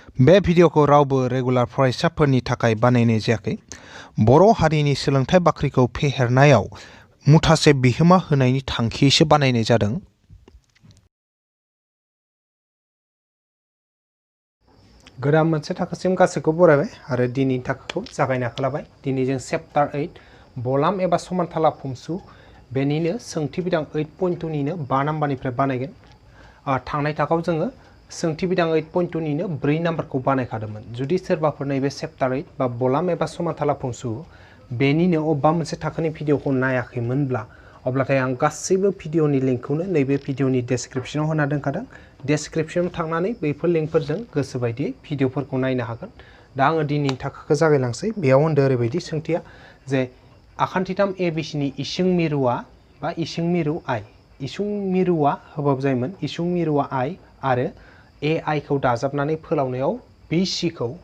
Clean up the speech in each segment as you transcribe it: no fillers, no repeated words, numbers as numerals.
बे भिडिअखौ रावबो रेगुलार फरायसाफोरनि थाखाय बानायनाय जायाखै। बर' हारिनि सोलोंथाइ बाख्रिखौ फेहेरनायाव मुथासे बिहोमा होनायनि थांखियैसो बानायनाय जादों। गोदान मोनसे थाखोसिम गासैखौ बरायबाय आरो दिनैनि थाखोखौ जागायनो आखायाव लाबाय। दिनै जों चेप्टार 8 बलाम एबा समानथाला फंसु बेनिनो सोंथि बिदां 8.2निनो 5 नाम्बारनिफ्राय बानायगोन। थांनाय थाखोआव जोङो सोंथि बिदां 8.2निनो 4 नाम्बारखौ बानायखादोंमोन। जुदि सोरबाफोर नैबे चेप्टार 8 बा बलाम एबा समानथाला फंसु बेनिनो अबेबा मोनसे थाखोनि भिडिअखौ नायाखैमोनब्ला अब्लाथाय आं गासैबो भिडिअनि लिंकखौनो नैबे भिडिअनि डेस्क्रिप्शनाव होना दोनखादों। डेस्क्रिप्शनाव थांनानै बैफोर लिंकफोरजों गोसोबायदि भिडिअफोरखौ नायनो हागोन। दा आङो दिनैनि थाखोखौ जागायलांसै। बेयाव होनदो ओरैबायदि सोंथिया जे आखान्थिथाम एबिसिनि इसिं मिरुआ बा इसिं मिरु आइ। इसिं मिरुआ होबाबो जायोमोन। इसिं मिरुआ आइ आरो ए आइखौ दाजाबनानै फोलावनायाव बि सिखौ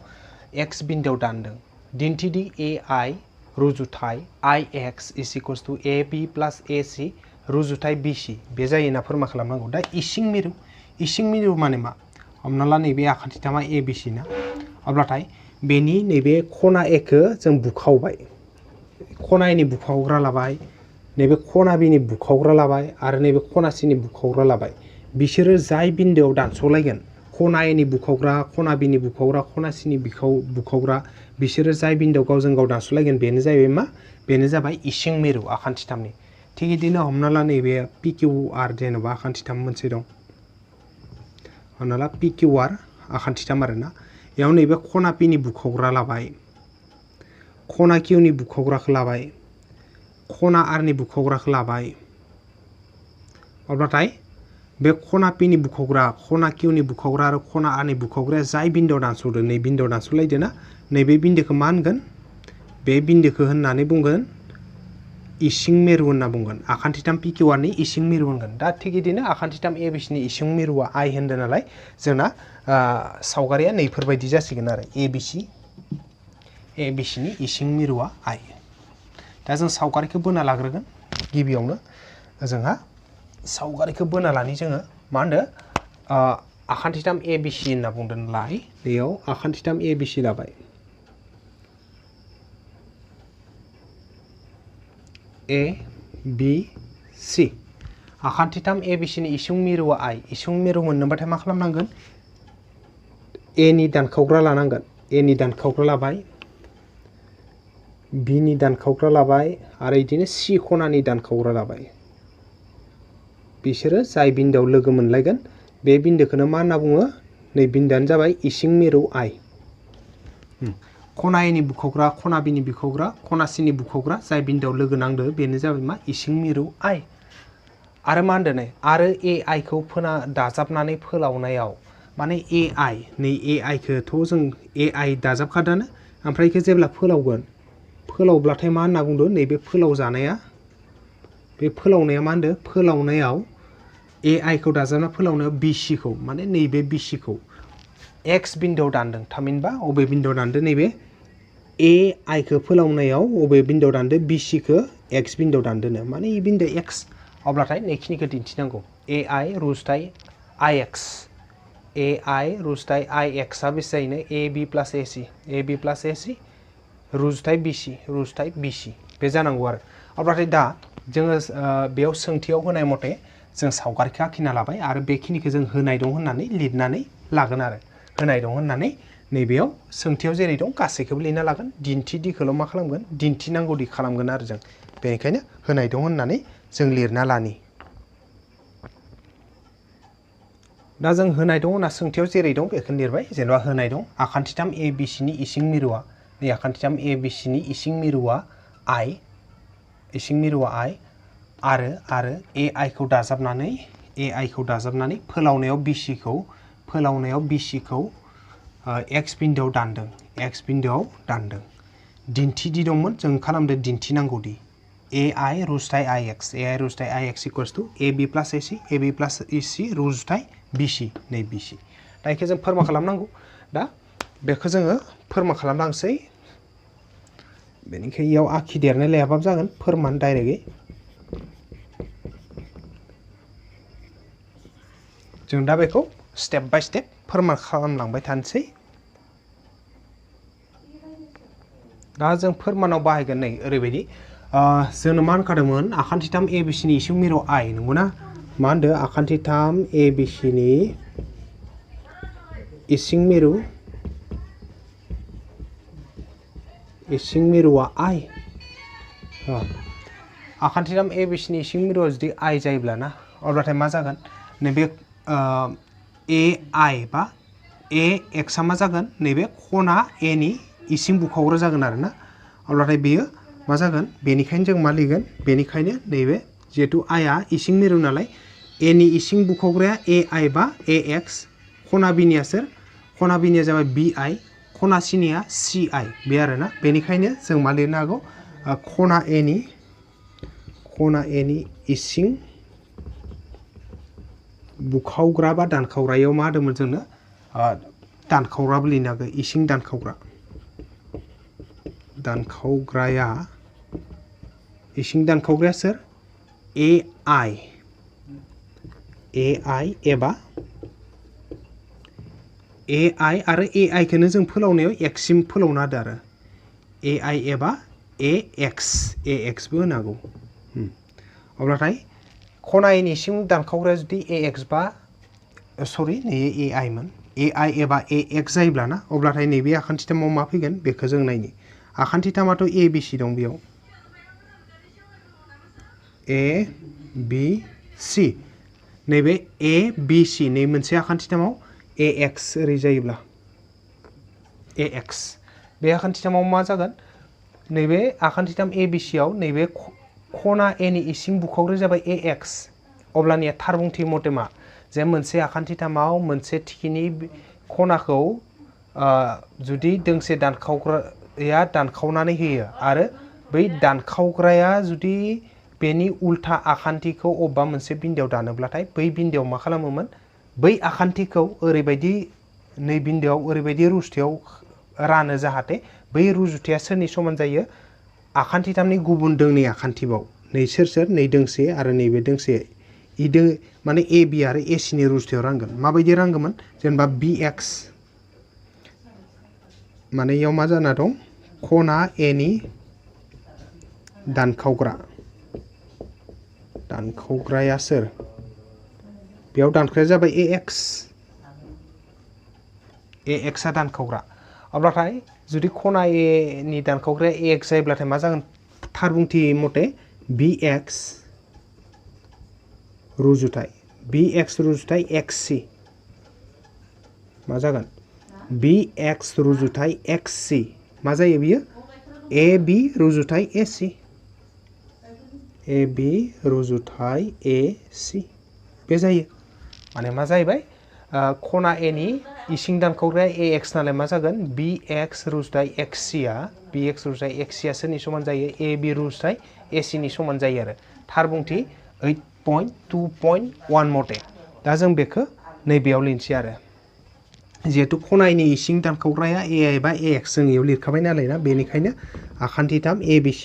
एक्स बिन्दोआव दानदों। दिन्थिदि ए आइ रुजुथाय आइ एक्स इज इक्वल्स टु ए बि प्लास ए सि रुजुथाय बि सि बे जायो होनना फोरमान खालामनांगौ। दा इसिं मिरु माने मा? हमना ला नैबे आखान्थिथामा ए बि सि ना, अब्लाथाय बेनि नैबे खना एखौ जों बुखावबाय। खना एनि बुखावग्रा लाबाय, नैबे खना बिनि बुखावग्रा लाबाय आरो नैबे खना सिनि बुखावग्रा लाबाय। बिसोरो जाय बिन्दोआव दानस'लायगोन, खना एनि बुखावग्रा, खना बिनि बुखावग्रा, खना सिनि बुखावग्रा, बिसोरो जाय बिन्दोआव गावजों गाव दानस'लायगोन बेनो जाहैबाय मा? बेनो जाबाय इसिं मिरु आखान्थिथामनि। थिग बिदिनो हमना ला नैबे पि किउ आर जेनेबा आखान्थिथाम मोनसे दं। हमना ला पि किउ आर आखान्थिथाम आरोना। बेयाव नैबे खना पिनि बुखावग्रा लाबाय, खना किउनि बुखावग्राखौ लाबाय, खना आरनि बुखावग्राखौ लाबाय। अब्लाथाय बे खना पिनि बुखावग्रा, खना किउनि बुखावग्रा आरो खना आरनि बुखावग्राया जाय बिन्दोआव दानस'दों, नै बिन्दोआव दानस'लायदो ना, नैबे बिन्दोखौ मा होनगोन? बे बिन्दोखौ होननानै बुंगोन इसिं मिरु होनना बुंगोन। आखान्थिथाम पि किउ आरनि इसिं मिरु होनगोन। दा थिग बिदिनो आखान्थिथाम ए बि सिनि इसिं मिरुआ आइ होनदों नालाय जोंना सावगारिया नैफोरबायदि जासिगोन आरो ए बि सिनि इसिं मिरुआ आइ। दा जों सावगारिखौ बोना लाग्रोगोन। गिबियावनो जोंहा सावगारिखौ बोना लानि जोङो मा होनदों आखान्थिथाम ए बि सि होनना बुंदों नालाय बेयाव आखान्थिथाम ए बि सि लाबाय। ए बि सि आखान्थिथाम ए बि सिनि इसिं मिरुआ आइ। इसिं मिरु मोननोबाथाय मा खालामनांगोन? ए नि दानखावग्रा लानांगोन। ए नि दानखावग्रा लाबाय, बि नि दानखावग्रा लाबाय आरो बिदिनो सि खनानि दानखावग्रा लाबाय। बिसोरो जाय बिन्दोआव लोगो मोनलायगोन बे बिन्दोखौनो मा होनना बुङो? नै बिन्दोआनो जाबाय इसिं मिरु आइ। खना एनि बुखावग्रा, खना बिनि बुखावग्रा, खना सिनि बुखावग्रा जाय बिन्दोआव लोगो नांदो बेनो जाबाय मा? इसिं मिरु आइ। आरो मा होनदों नै? आरो ए आइखौ दाजाबनानै फोलावनायाव माने ए आइ, नै ए आइखौथ' जों ए आइ दाजाबखादानो, ओमफ्राय बेखौ जेब्ला फोलावब्लाथाय मा होनना बुंदों? नैबे फोलावजानाया, बे फोलावनाया मा होनदों? फोलावनायाव ए आइखौ दाजाबना फोलावनायाव बि सिखौ माने नैबे बि सिखौ एक्स बिन्दोआव दानदों। थामहिनबा अबे बिन्दोआव दानदों? नैबे ए आइखौ फोलावनायाव अबे बिन्दोआव दानदों? बि सिखौ एक्स बिन्दोआव दानदोंनो। माने इ बिन्दो एक्स अब्लाथाय नैखिनिखौ दिन्थिनांगौ। ए आइ रुजुथाय आइ एक्स। ए आइ रुजुथाय आइ एक्सआ बेसे जायोनो? ए बि प्लास ए सि। ए बि प्लास ए सि रुजुथाय बि सि, रुजुथाय बि सि बे जानांगौ आरो। अब्लाथाय दा जोङो बेयाव सोंथियाव होनाय मथे जों सावगारिखौ आखिना लाबाय आरो बेखिनिखौ जों होनाय दं होननानै लिरनानै लागोन आरो। होनाय दं होननानै नैबेयाव सोंथियाव जेरै दं गासैखौबो लिरना लागोन। दिन्थिदिखौल' मा खालामगोन? दिन्थिनांगौदि खालामगोन आरो जों। बेनिखायनो होनाय दं होननानै जों लिरना लानि। दा जों होनाय दं होनना सोंथियाव जेरै दं बेखौनो लिरबाय। जेनेबा होनाय दं आखान्थिथाम ए बि सिनि इसिं मिरुआ, नै आखान्थिथाम ए बि सिनि इसिं मिरुआ आइ, इसिं मिरुआ आइ आरो ए आइखौ दाजाबनानै फोलावनायाव बि सिखौ एक्स बिन्दोआव दानदों। एक्स बिन्दोआव दानदों। दिन्थिदि दंमोन जों खालामदो दिन्थिनांगौदि। ए आइ रुजुथाय आइ एक्स। ए आइ रुजुथाय आइ एक्स इक्वल्स टु ए बि प्लास ए सि। ए बि प्लास ए सि रुजुथाय बि सि, नै बि सि। दा बेखौ जों फोरमान खालामनांगौ। दा बेखौ जोङो फोरमान खालामलांसै। बेनिखायनो इयाव आखिदेरनाय लायाबाबो जागोन, फोरमान डाइरेक्टयै। जों दा बेखौ स्टेप बाय स्टेप फोरमान खालामलांबाय थानोसै। दा जों फोरमानाव बाहायगोन नै ओरैबायदि जोंनो मा होनखादोंमोन आखान्थिथाम ABC नि इसिं मिरु I नंगौना मा होनदो आखान्थिथाम ABC नि इसिं मिरुआ I आखान्थिथाम ABC नि इसिं मिरुआ जुदि I जायोब्ला ना अब्लाथाय मा जागोन नैबे AI बा AX आ मा जागोन नैबे खना A नि इसिं बुखावग्रा जागोन आरोना अब्लाथाय बेयो मा जागोन बेनिखायनो जों मा लिरगोन बेनिखायनो नैबे जिहेतु I आ इसिं मिरु नालाय A नि इसिं बुखावग्राया AI बा AX खना B निया सोर खना B निया जाबाय BI खना C निया CI बे आरोना बेनिखायनो जों मा लिरनो हागौ खना A नि इसिं बुखावग्रा बा दानखावग्रायाव मा होदोंमोन जोंनो दानखावग्राबो लिरनो हागौ इसिं दानखावग्राया इसिं दानखावग्राया सोर AI एबा AI आरो AI खौनो जों फोलावनायाव X सिम फोलावना होदो आरो AI एबा AX बो होनो हागौ अब्लाथाय खना A नि इसिं दानखावग्राया जुदि AX बा सरि नैबे AI मोन AI एबा AX जायोब्ला ना अब्लाथाय नैबे आखान्थिथामाव मा फैगोन बेखौ जों नायनि आखान्थिथामाथ' ABC दं बेयाव ABC नैबे ABC नै मोनसे आखान्थिथामाव AX ओरै जायोब्ला AX बे आखान्थिथामाव मा जागोन नैबे आखान्थिथाम ABC आव नैबे खना A नि इसिं बुखावग्राया जाबाय AX अब्लानिया थारबुंथि मथे मा जे मोनसे आखान्थिथामाव मोनसे थिखिनि खनाखौ जुदि दोंसे दानखावग्राया दानखावनानै होयो आरो बै दानखावग्राया जुदि बेनि उल्था आखान्थिखौ अबेबा मोनसे बिन्दोआव दानोब्लाथाय बै बिन्दोआव मा खालामोमोन बै आखान्थिखौ ओरैबायदि नै बिन्दोआव ओरैबायदि रुजुथायाव रानो जाहाथे बै रुजुथाया सोरनि समान जायो आखान्थिथामनि गुबुन दोंनै आखान्थिबाव नै सोर नै दोंसे आरो नैबे दोंसे माने AB आरो AC नि रुजुथायाव रानगोन माबायदि रानगौमोन जेनेबा BX माने इयाव मा जाना दं खना A नि दानखावग्राया सोर बेयाव दानखावग्राया जाबाय AX आ दानखावग्रा अब्लाथाय जुदि खना A नि दानखावग्राया AX जायोब्लाथाय मा जागोन थारबुंथि मथे BX रुजुथाय XC मा जागोन BX रुजुथाय XC मा जायो बियो AB रुजुथाय AC रुजुथाय AC बे जायो माने मा जाहैबाय खना A नि इसिं दानखावग्राया AX नालाय मा जागोन BX रुजुथाय XC आ सोरनि समान जायो AB रुजुथाय AC नि समान जायो आरो थारबुंथि 8.2.1 मथे दा जों बेखौ नैबेयाव लिरनोसै आरो जिहेतु खना A नि इसिं दानखावग्राया AI बा AX जों इयाव लिरखाबाय नालाय ना बेनिखायनो आखान्थिथाम ABC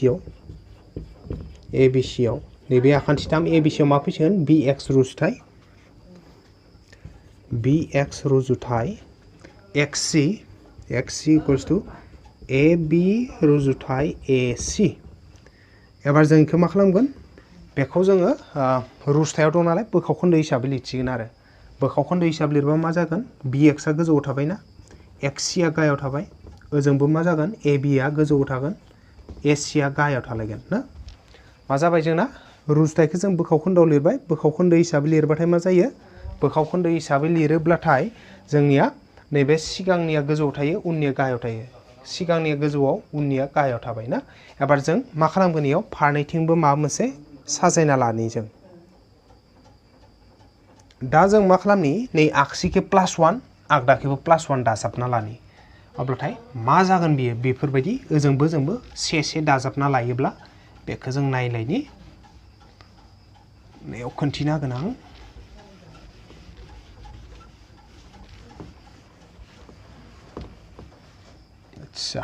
आव नैबे आखान्थिथाम ABC आव मा फैसिगोन BX रुजुथाय XC equals to AB रुजुथाय AC एबार जों इखौ मा खालामगोन बेखौ जोङो रुजुथायाव दं नालाय बोखावखोन्दो हिसाबै लिरसिगोन आरो बोखावखोन्दो हिसाबै लिरबा मा जागोन BX आ गोजौआव थाबायना XC आ गाहायाव थाबाय ओजोंबो मा जागोन AB आ गोजौआव थागोन AC आ गाहायाव थालायगोन ना मा जाबाय जोंना रुजुथायखौ जों बोखावखोन्दोआव लिरबाय बोखावखोन्दो हिसाबै लिरबाथाय मा जायो बोखावखोन्दो हिसाबै लिरोब्लाथाय जोंनिया नैबे सिगांनिया गोजौआव थायो उननिया गाहायाव थायो सिगांनिया गोजौआव उननिया गाहायाव थाबाय ना एबार जों मा खालामगोन इयाव फारनैथिंबो माबा मोनसे साजायना लानि जों दा जों मा खालामनि नै आगसिखै +1 आगदाखैबो +1 दाजाबना लानि अब्लाथाय मा जागोन बियो बेफोरबायदि ओजोंबो जोंबो से दाजाबना लायोब्ला बेखौ जों नायलायनि नैयाव खोन्थिना होगोन आं आच्छा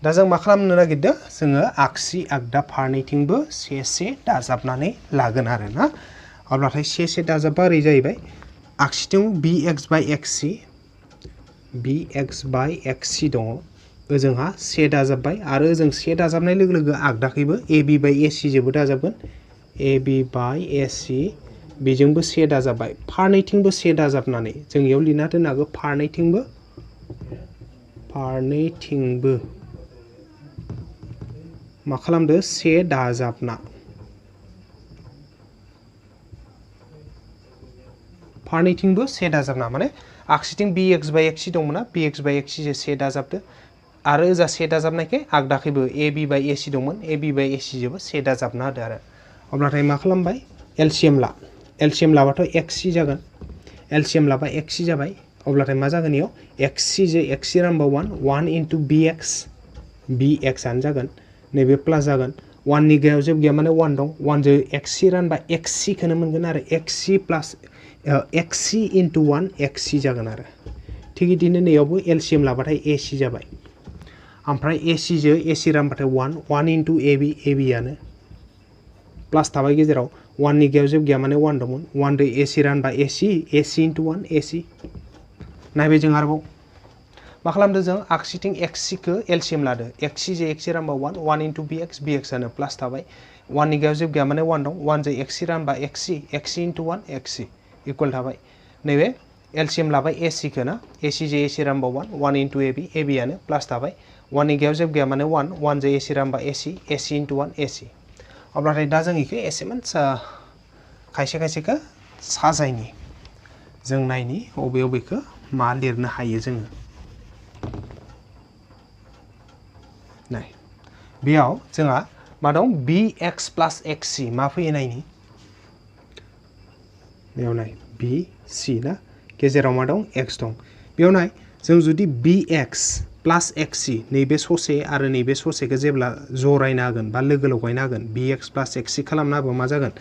दा जों मा खालामनो नागिरदों जोङो आगसि आगदा फारनैथिंबो से दाजाबनानै लागोन आरो ना अब्लाथाय से दाजाबबा ओरै जाहैबाय आगसिथिं BX by XC bx bye xc दङ ओजोंहा से दाजाबबाय आरो ओजों से दाजाबनाय लोगो लोगो आगदाखैबो ab बाय ac जोबो दाजाबगोन ab बाय ac बेजोंबो से दाजाबबाय फारनैथिंबो से दाजाबनानै जों इयाव लिरना दोननो हागौ फारनैथिंबो मा खालामदो से दाजाबना फारनैथिंबो से दाजाबना माने आगसिथिं bx बाय xc दंमोना bx बाय xc जो से दाजाबदो आरो ओजा से दाजाबनायखाय आगदाखैबो ab बाय ac दंमोन ab बाय ac जोबो से दाजाबना होदो आरो अब्लाथाय मा खालामबाय एलसीएम लाबाथ' xc जागोन एलसीएम लाबा xc जाबाय अब्लाथाय मा जागोन इयाव xc जो xc रानबा 1 into bx आनो जागोन नैबे प्लास जागोन 1 नि गायाव जेबो गैया माने 1 दं 1 जो xc रानबा xc खौनो मोनगोन आरो xc प्लास xc into 1 xc जागोन आरो थिग बिदिनो नैयावबो एलसीएम लाबाथाय ac जाबाय ओमफ्राय ac जो ac रानबाथाय 1 into ab आनो प्लास थाबाय गेजेराव 1 नि गायाव जेबो गैया माने 1 दंमोन 1 दो ac रानबा ac into 1 ac नायबाय जों आरोबाव मा खालामदो जों आगसिथिं xc खौ एलसीएम लादो xc जो xc रानबा 1 into bx आनो प्लास थाबाय 1 नि गायाव जेबो गैया माने 1 दं 1 जो xc रानबा xc into 1 xc equal थाबाय नैबे एलसीएम लाबाय ac खौ ना ac जो ac रानबा 1 into ab आनो प्लास थाबाय 1 नि गायाव जेबो गैया माने 1 जो ac रानबा ac into 1 ac अब्लाथाय दा जों इखौ एसेमान खायसे खायसेखौ साजायनि जों नायनि अबे अबेखौ मा लिरनो हायो जोङो नाय बेयाव जोंहा मा दं bx plus xc मा फैयो नायनि बेयाव नाय bc ना गेजेराव मा दं x दं बेयाव नाय जों जुदि bx plus xc नैबे ससे आरो नैबे ससेखौ जेब्ला जरायना होगोन बा लोगो लगायना होगोन bx plus xc खालामना होबा मा जागोन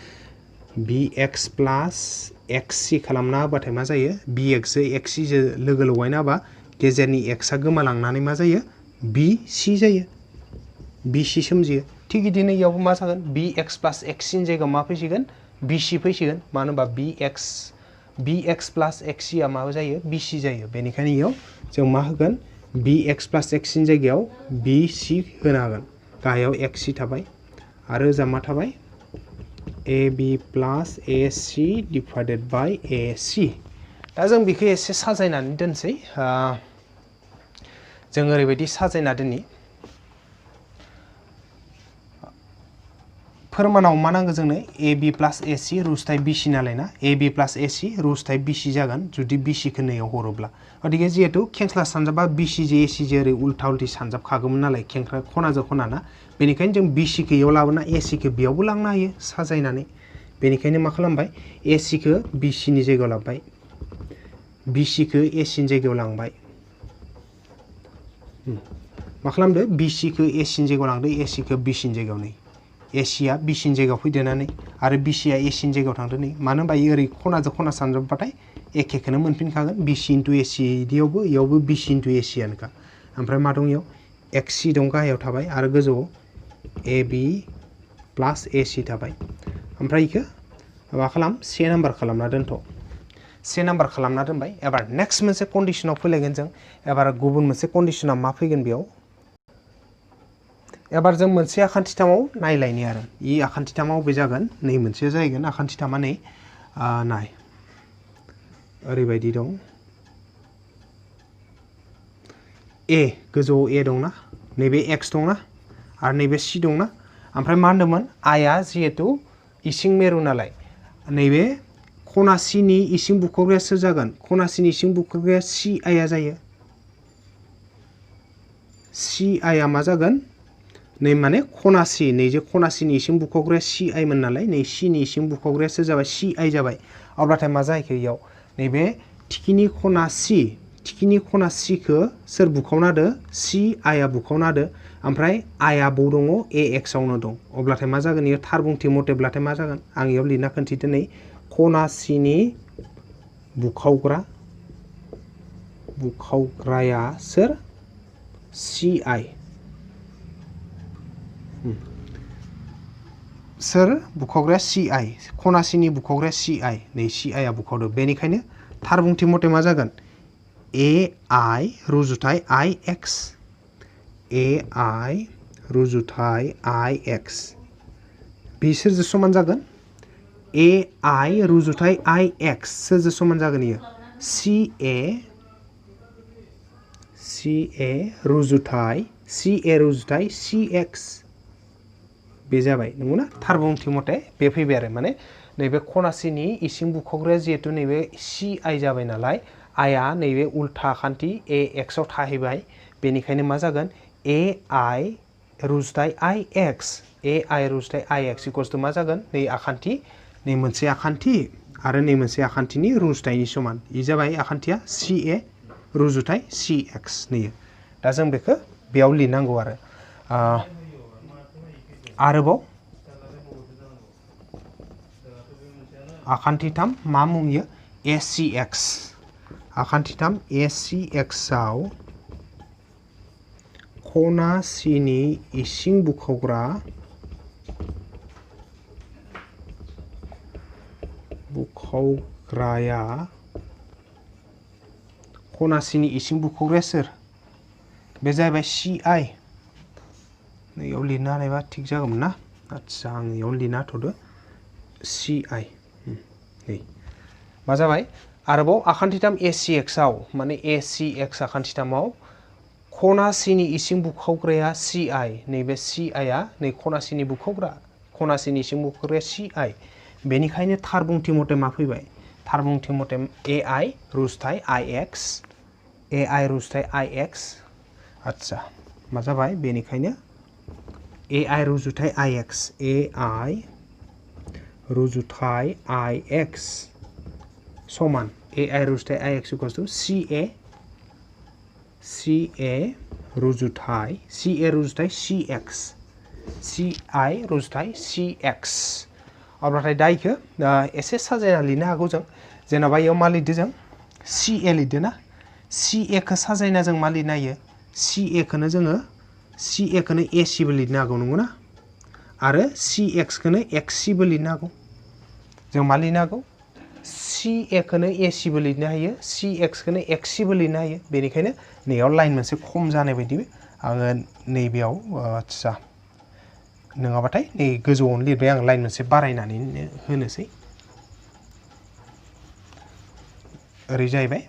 bx plus xc खालामना होबाथाय मा जायो bx जो xc जो लोगो लगायना होबा गेजेरनि x आ गोमालांनानै मा जायो bc जायो bc सोमजियो थिग बिदिनो इयावबो मा जागोन bx plus xc नि जायगायाव मा फैसिगोन bc फैसिगोन मानो होनबा bx plus xc आ मा जायो bc जायो बेनिखायनो इयाव जों मा होगोन bx plus xc नि जायगायाव bc होनो हागोन गाहायाव xc थाबाय आरो ओजा मा थाबाय ab plus ac divided by ac दा जों बेखौ एसे साजायनानै दोनसै जों ओरैबायदि साजायना दोननि फोरमानाव मा नांगौ जोंनो ab plus ac roots type bc नालाय ना ab plus ac roots type bc जागोन जुदि bc खौ नैयाव हरोब्ला गतिके जिहेतु खेंस्ला सानजाबा bc जो ac जो ओरै उल्था उल्थि सानजाबखागौमोन नालाय खेंख्रा खनाजों खना ना बेनिखायनो जों bc खौ इयाव लाबोना ac खौ बेयावबो लांनो हायो साजायनानै बेनिखायनो मा खालामबाय ac खौ bc नि जायगायाव लाबबाय bc खौ ac नि जायगायाव लांबाय मा खालामदो bc खौ ac नि जायगायाव लांदो ac खौ bc नि जायगायाव नै ac आ bc नि जायगायाव फैदेरनानै आरो bc आ ac नि जायगायाव थांदो नै मानो होनबा ओरै खनाजों खना सानजाबबाथाय एखेखौनो मोनफिनखागोन bc into ac इदियावबो इयावबो bc into ac आनोखा ओमफ्राय मा दं इयाव xc दं गाहायाव थाबाय आरो गोजौआव ab plus ac थाबाय ओमफ्राय इखौ मा खालाम से नाम्बार खालामना दोनथ' से नाम्बार खालामना दोनबाय एबार नेक्स्ट मोनसे कन्डिशनाव फैलायगोन जों एबार गुबुन मोनसे कन्डिशनाव मा फैगोन बेयाव एबार जों मोनसे आखान्थिथामाव नायलायनि आरो इ आखान्थिथामाव बे जागोन नै मोनसे जाहैगोन आखान्थिथामा नै नाय ओरैबायदि दं a गोजौआव a दंना नैबे x दंना आरो नैबे c दंना ओमफ्राय मा होनदोंमोन i आ जिहेतु इसिं मेरु नालाय नैबे खना c नि इसिं बुख'ग्राया सोर जागोन खना c नि इसिं बुख'ग्राया ci आ जायो ci आ मा जागोन नै माने खना c नै जे खना c नि इसिं बुख'ग्राया ci मोन नालाय नै c नि इसिं बुख'ग्राया सोर जाबाय ci जाबाय अब्लाथाय मा जाहैखो इयाव नैबे थिखिनि खना c खौ सोर बुखावना होदो ci आ बुखावना होदो ओमफ्राय i आ बौ दङ ax आवनो दं अब्लाथाय मा जागोन इयो थार बुंथि मथेब्लाथाय मा जागोन आं इयाव लिरना खोन्थिदो नै खना c नि बुखावग्राया सोर ci सोर बुखावग्राया ci खना c नि बुखावग्राया ci नै ci आ बुखावदो बेनिखायनो थार बुंथि मथे मा जागोन AI रुजुथाय IX AI रुजुथाय IX बिसोरजों समान जागोन AI रुजुथाय IX सोरजों समान जागोन इयो CA रुजुथाय CX बे जाबाय नंगौना थार बुंथि मथे बे फैबाय आरो माने नैबे खनासिनि इसिं बुखावग्राया जिहेतु नैबे CI जाबाय नालाय आइआ नैबे उल्था आखान्थि AX आव थाहैबाय बेनिखायनो मा जागोन AI रुजुथाय IX AI रुजुथाय IX इक्वल्स टु मा जागोन नै आखान्थि नै मोनसे आखान्थि आरो नै मोनसे आखान्थिनि रुजुथायनि समान इ जाबाय आखान्थिया CA रुजुथाय CX नैयो दा जों बेखौ बेयाव लिरनांगौ आरो आरोबाव आखान्थिथाम मा मुंयो ACX आखान्थिथाम ACX आव खना सिनि इसिं बुखावग्राया खनासिनि इसिं बुखावग्राया सोर बे जाहैबाय CI नैयाव लिरनो हानायबा थिग जागौमोन ना आदसा आं इयावनो लिरना होथ'दो CI नै मा जाबाय आरोबाव आखान्थिथाम ACX आव माने ACX आखान्थिथामाव खनासिनि इसिं बुखावग्राया CI नैबे CI आ नै खनासिनि बुखावग्रा खनासिनि इसिं बुखावग्राया CI बेनिखायनो थार बुंथि मथे मा फैबाय थार बुंथि मथे AI रुजुथाय IX AI रुजुथाय IX आदसा मा जाबाय बेनिखायनो AI रुजुथाय IX AI रुजुथाय IX समान AI रुजुथाय IX इक्वल्स टु CA रुजुथाय CX CI रुजुथाय CX अब्लाथाय दा इखो एसे साजायना लिरनो हागौ जों जेनेबा इयाव मा लिरदो जों CA लिरदो ना CA खौ साजायना जों मा लिरनो हायो CA खोनो जोङो AC बो लिरनो हागौ नंगौना आरो CX खोनो XC बो लिरनो हागौ जों मा लिरनो हागौ CA खोनो AC बो लिरनो हायो CX खोनो XC बो लिरनो हायो बेनिखायनो नैयाव लाइन मोनसे खम जानाय बायदि आङो नैबेयाव आदसा नङाबाथाय नै गोजौआवनो लिरबाय आं लाइन मोनसे बारायनानै होनोसै ओरै जाहैबाय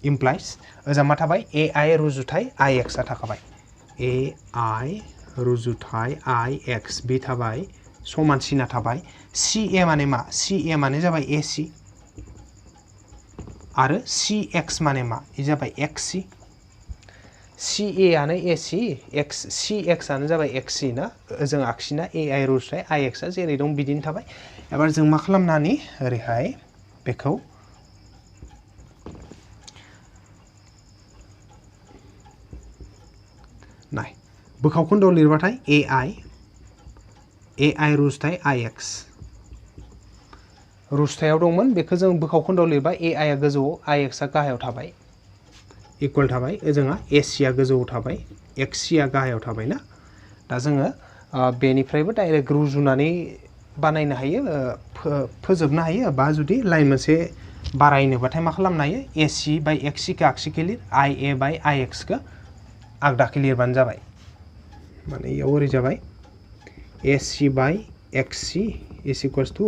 इमप्लाइज ओजा मा थाबाय AI रुजुथाय IX आ थाखाबाय AI रुजुथाय IX बे थाबाय समान सिना थाबाय CA माने मा CA माने जाबाय AC आरो CX माने मा इ जाबाय XC CA आनो AC CX आनो जाबाय XC ना जों आखिना AI रुजुथाय IX आ जेरै दं बिदिनो थाबाय एबार जों मा खालामनानै ओरैहाय बेखौ नाय बोखावखोन्दोआव लिरबाथाय AI रुजुथाय IX रुजुथायाव दंमोन बेखौ जों बोखावखोन्दोआव लिरबा AI आ गोजौआव IX आ गाहायाव थाबाय इकुवेल थाबाय ओजोंहा AC आ गोजौआव थाबाय XC आ गाहायाव थाबाय ना दा जोङो बेनिफ्रायबो डाइरेक्ट रुजुनानै बानायनो हायो फोजोबनो हायो बा जुदि लाइन मोनसे बारायनोबाथाय मा खालामनो हायो AC बाय XC खौ आगसिखै लिर IA बाय IX खौ आगदाखै लिरबानो जाबाय माने इयाव ओरै जाबाय AC बाय XC इज इक्वल्स टु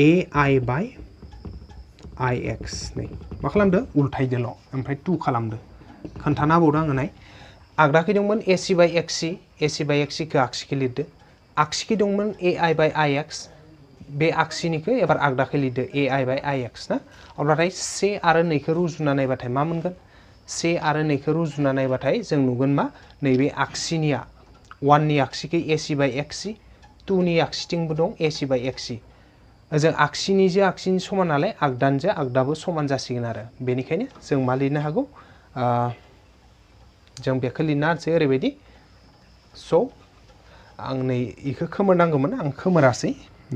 AI बाय IX नै मा खालामदो उल्थायदोल' ओमफ्राय 2 खालामदो खोन्थाना होबावदो आङो नाय आगदाखै दंमोन AC बाय XC खौ आगसिखै लिरदो आगसिखै दंमोन AI बाय IX बे आगसिनिखौ एबार आगदाखै लिरदो AI बाय IX ना अब्लाथाय 1 आरो 2 खौ रुजुना नायबाथाय मा मोनगोन 1 आरो 2 खौ रुजुना नायबाथाय जों नुगोन मा नैबे आगसिनिया 1 नि आगसिखै AC बाय XC 2 नि आगसिथिंबो दं AC बाय XC ओजों आगसिनिजों आगसिनि समान नालाय आगदानिजों आगदाबो समान जासिगोन आरो बेनिखायनो जों मा लिरनो हागौ जों बेखौ लिरना होनोसै ओरैबायदि स' आं नै इखौ खोमोरनांगौमोन आं खोमोरासै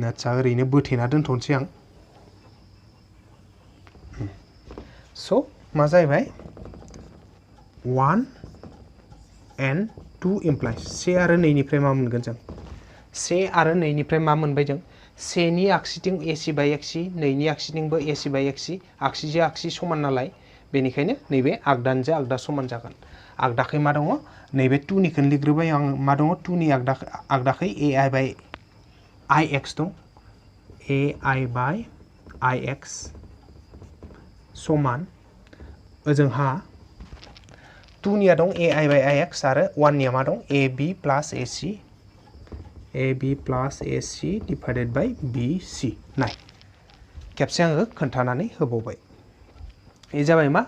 आदसा ओरैनो बोथेना दोनथ'नोसै आं स' मा जाहैबाय 1 and 2 implies 1 आरो 2 निफ्राय मा मोनगोन जों 1 आरो 2 निफ्राय मा मोनबाय जों 1 नि आगसिथिं AC बाय XC 2 नि आगसिथिंबो AC बाय XC आगसिजों आगसि समान नालाय बेनिखायनो नैबे आगदानिजों आगदा समान जागोन आगदाखै मा दङ नैबे 2 निखौनो लिरग्रोबाय आं मा दङ 2 नि आगदाखै ai बाय ix दं ai बाय ix समान ओजोंहा 2 निया दं ai बाय ix आरो 1 निया मा दं ab plus ac divided by bc नाय खेबसे आङो खोन्थानानै होबावबाय ए जाबाय मा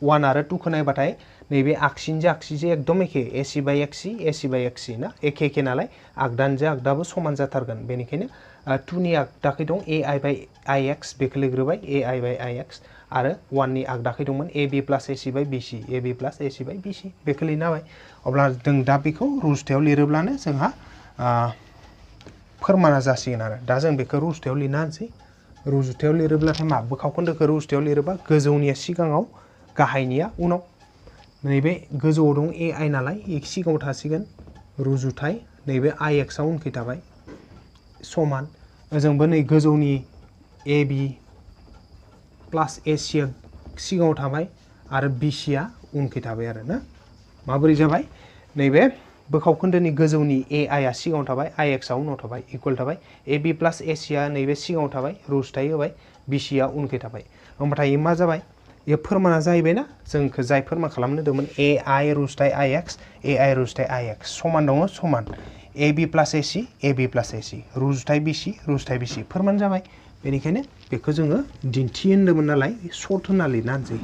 1 आरो 2 खौ नायबाथाय नैबे आगसिजों आगसिजों एकदम एखे ac बाय xc ना एखे नालाय आगदानिजों आगदाबो समान जाथारगोन बेनिखायनो 2 नि आगदाखै दं ai बाय ix बेखौ लिरग्रोबाय ai बाय ix आरो 1 नि आगदाखै दंमोन ab प्लस ac बाय bc बेखौ लिरना होबाय अब्ला जों दा बेखौ रुजुथायाव लिरोब्लानो जोंहा फोरमाना जासिगोन आरो दा जों बेखौ रुजुथायाव लिरना होनसै रुजुथायाव लिरोब्लाथाय मा बोखावखोन्दोखौ रुजुथायाव लिरोबा गोजौनिया सिगाङाव गाहायनिया उनाव नैबे गोजौआव दं ai नालाय सिगाङाव थासिगोन रुजुथाय नैबे ix आव उनखै थाबाय समान ओजोंबो नै गोजौनि ab प्लस ac आ सिगाङाव थाबाय आरो bc आ उनखै थाबाय आरो ना माबोरै जाबाय नैबे बोखावखोन्दोनि गोजौनि ai आ सिगाङाव थाबाय ix आ उनाव थाबाय इकुवेल थाबाय ab प्लस ac आ नैबे सिगाङाव थाबाय रुजुथाय होबाय bc आ उनखै थाबाय होमबाथाय मा जाबाय ये फोरमाना जाहैबायना जोंखौ जाय फोरमान खालामनो होदोंमोन ai रुजुथाय ix ai रुजुथाय ix समान दङ समान ab प्लस ac रुजुथाय bc फोरमान जाबाय बेनिखायनो बेखौ जोङो दिन्थि होन्दोंमोन नालाय सर्ट होनना लिरना होनसै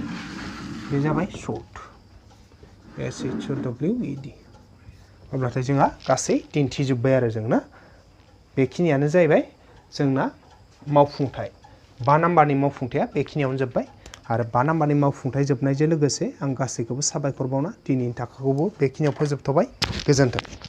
बे जाबाय सर्ट shortwed अब्लाथाय जोंहा गासै दिन्थिजोब्बाय आरो जोंना बेखिनियानो जाहैबाय जोंना मावफुंथाय 5 नाम्बारनि मावफुंथाया बेखिनियावनो जोब्बाय आरो 5 नाम्बारनि मावफुंथाय जोबनायजों लोगोसे आं गासैखौबो साबायखर बावना दिनैनि थाखोखौबो बेखिनियाव फोजोबथ'बाय गोजोन्थों।